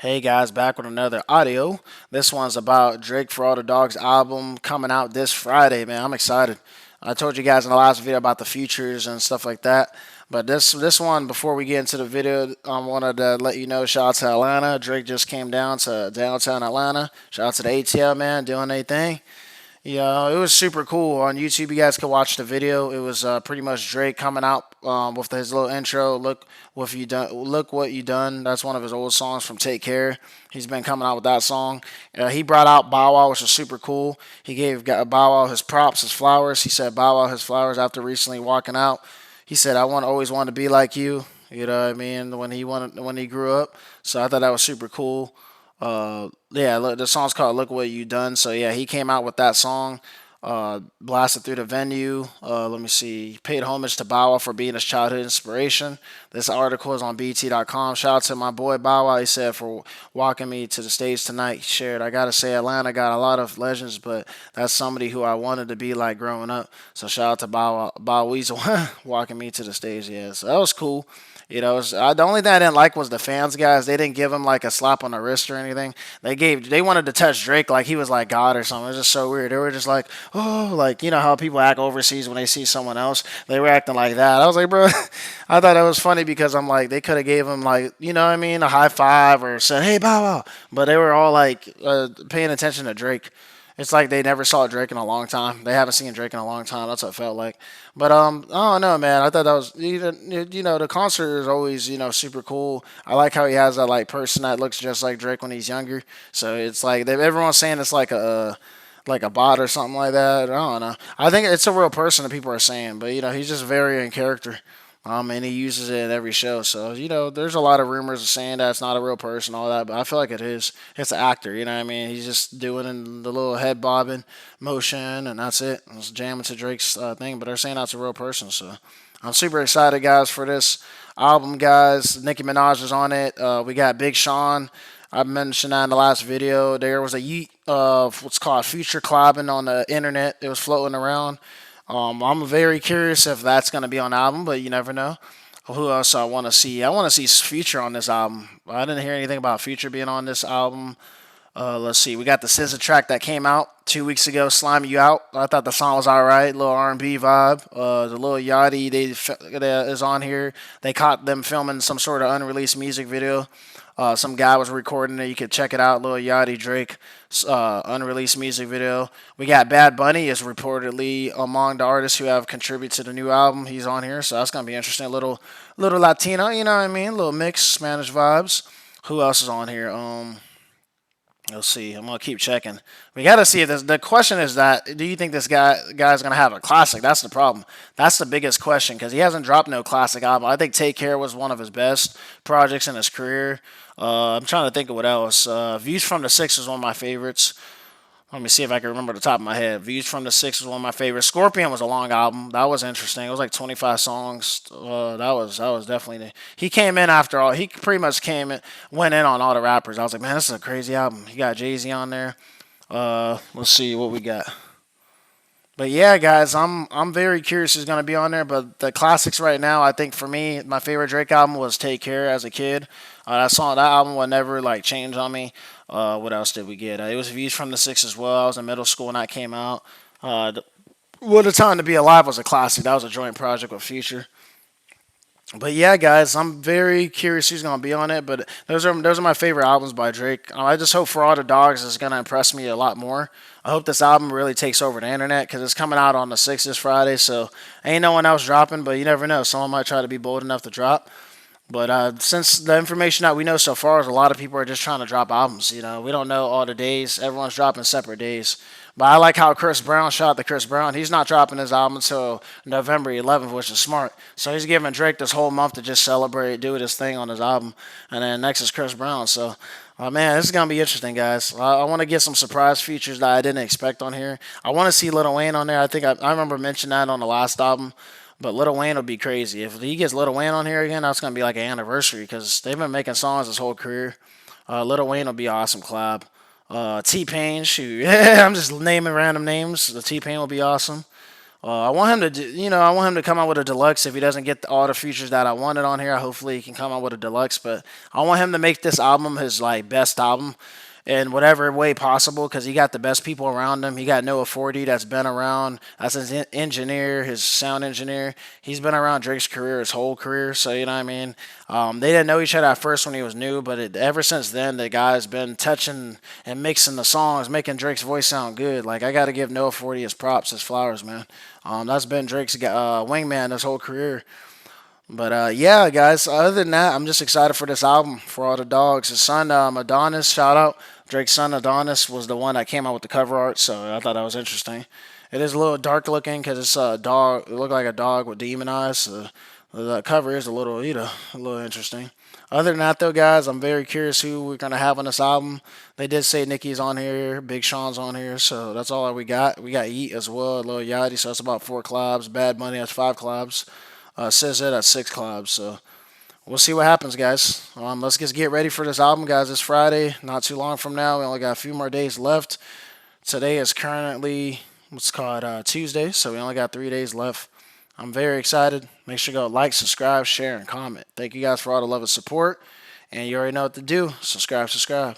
Hey guys, back with another audio. This one's about Drake For All the Dogs album coming out this Friday, man. I'm excited. I told you guys in the last video about the features and stuff like that. But this one, before we get into the video, I wanted to let you know, shout out to Atlanta. Drake just came down to downtown Atlanta. Shout out to the ATL, man, doing their thing. Yeah, it was super cool. On YouTube, you guys can watch the video. It was pretty much Drake coming out with his little intro. Look what you done. Look what you done. That's one of his old songs from Take Care. He's been coming out with that song. He brought out Bow Wow, which was super cool. He gave Bow Wow his props, his flowers. He said Bow Wow his flowers after recently walking out. He said, "I want always wanted to be like you." You know what I mean? When he grew up. So I thought that was super cool. Yeah, look, the song's called "Look What You Done." So yeah, he came out with that song, blasted through the venue. Let me see. He paid homage to Bow Wow for being his childhood inspiration. This article is on BT.com. Shout out to my boy Bow Wow. He said for walking me to the stage tonight. He shared, "I gotta say, Atlanta got a lot of legends, but that's somebody who I wanted to be like growing up." So shout out to Bow Weasel walking me to the stage. Yeah, so that was cool. The only thing I didn't like was the fans, guys. They didn't give him like a slap on the wrist or anything. They wanted to touch Drake like he was like God or something. It was just so weird. They were just like, oh, like how people act overseas when they see someone else. They were acting like that. I was like, bro, I thought that was funny because I'm like, they could have gave him like, what I mean, a high five or said, "Hey, Bow Wow," but they were all like paying attention to Drake. It's like they never saw Drake in a long time. They haven't seen Drake in a long time. That's what it felt like. But I don't know, man. I thought that was the concert is always super cool. I like how he has that like person that looks just like Drake when he's younger. So it's like everyone's saying it's like a bot or something like that. I don't know. I think it's a real person that people are saying, but he's just very in character. And he uses it in every show. So, there's a lot of rumors saying that it's not a real person, all that, but I feel like it is. It's an actor, you know what I mean? He's just doing the little head bobbing motion, and that's it. It's jamming to Drake's thing, but they're saying that's a real person. So, I'm super excited, guys, for this album, guys. Nicki Minaj is on it. We got Big Sean. I mentioned that in the last video. There was a yeet of what's called future collabing on the internet. It was floating around. I'm very curious if that's going to be on the album, but you never know. Who else I want to see? I want to see Future on this album. I didn't hear anything about Future being on this album. Let's see. We got the SZA track that came out 2 weeks ago, "Slime You Out." I thought the song was alright, little R&B vibe. The little Yachty they is on here. They caught them filming some sort of unreleased music video. Some guy was recording it. You could check it out. Lil Yachty Drake unreleased music video. We got Bad Bunny is reportedly among the artists who have contributed to the new album. He's on here, so that's gonna be interesting. A little Latino, you know what I mean? A little mix, Spanish vibes. Who else is on here? Let's see. I'm gonna keep checking. We gotta see if this. The question is that do you think this guy's gonna have a classic? That's the problem. That's the biggest question because he hasn't dropped no classic album. I think Take Care was one of his best projects in his career. I'm trying to think of what else. Views from the Six is one of my favorites. Let me see if I can remember the top of my head. Views from the Six was one of my favorites. Scorpion was a long album. That was interesting. It was like 25 songs. That was definitely. He came in after all. He pretty much went in on all the rappers. I was like, man, this is a crazy album. You got Jay-Z on there. Let's see what we got. But yeah, guys, I'm very curious who's gonna be on there. But the classics right now, I think for me, my favorite Drake album was "Take Care" as a kid. That album will never like change on me. What else did we get? It was "Views from the Six" as well. I was in middle school when that came out. What a Time to Be Alive was a classic. That was a joint project with Future. But yeah, guys, I'm very curious who's gonna be on it. But those are my favorite albums by Drake. I just hope For All the Dogs is gonna impress me a lot more. I hope this album really takes over the internet because it's coming out on the 6th this Friday. So ain't no one else dropping, but you never know. Someone might try to be bold enough to drop. But since the information that we know so far is a lot of people are just trying to drop albums. We don't know all the days. Everyone's dropping separate days. But I like how Chris Brown shot the Chris Brown. He's not dropping his album until November 11th, which is smart. So he's giving Drake this whole month to just celebrate, do his thing on his album. And then next is Chris Brown. So, man, this is going to be interesting, guys. I want to get some surprise features that I didn't expect on here. I want to see Lil Wayne on there. I think I remember mentioning that on the last album. But Lil Wayne would be crazy. If he gets Lil Wayne on here again, that's going to be like an anniversary because they've been making songs his whole career. Lil Wayne will be an awesome collab. T Pain, shoot. I'm just naming random names. The T Pain will be awesome. I want him to, I want him to come out with a deluxe. If he doesn't get all the features that I wanted on here, hopefully he can come out with a deluxe. But I want him to make this album his like best album in whatever way possible because he got the best people around him. He got Noah Forty that's been around. That's his engineer, his sound engineer. He's been around Drake's career, his whole career. So you know what I mean. They didn't know each other at first when he was new, but ever since then, the guy's been touching and mixing the songs, making Drake's voice sound good. Like I got to give Noah Forty his props, his flowers, man. That's been Drake's wingman his whole career. But yeah, guys. Other than that, I'm just excited for this album for all the dogs. His son Adonis, shout out Drake's son Adonis was the one that came out with the cover art, so I thought that was interesting. It is a little dark looking because it's a dog. It looked like a dog with demon eyes. So the cover is a little, a little interesting. Other than that, though, guys, I'm very curious who we're gonna have on this album. They did say Nicki's on here, Big Sean's on here, so that's all that we got. We got Yeet as well, Lil Yachty, so that's about 4 collabs. Bad Money, that's 5 collabs. SZA, that's 6 collabs. So we'll see what happens, guys. Let's just get ready for this album, guys. It's Friday, not too long from now. We only got a few more days left. Today is currently what's called Tuesday, so we only got 3 days left. I'm very excited. Make sure you go like, subscribe, share, and comment. Thank you guys for all the love and support. And you already know what to do. Subscribe, subscribe.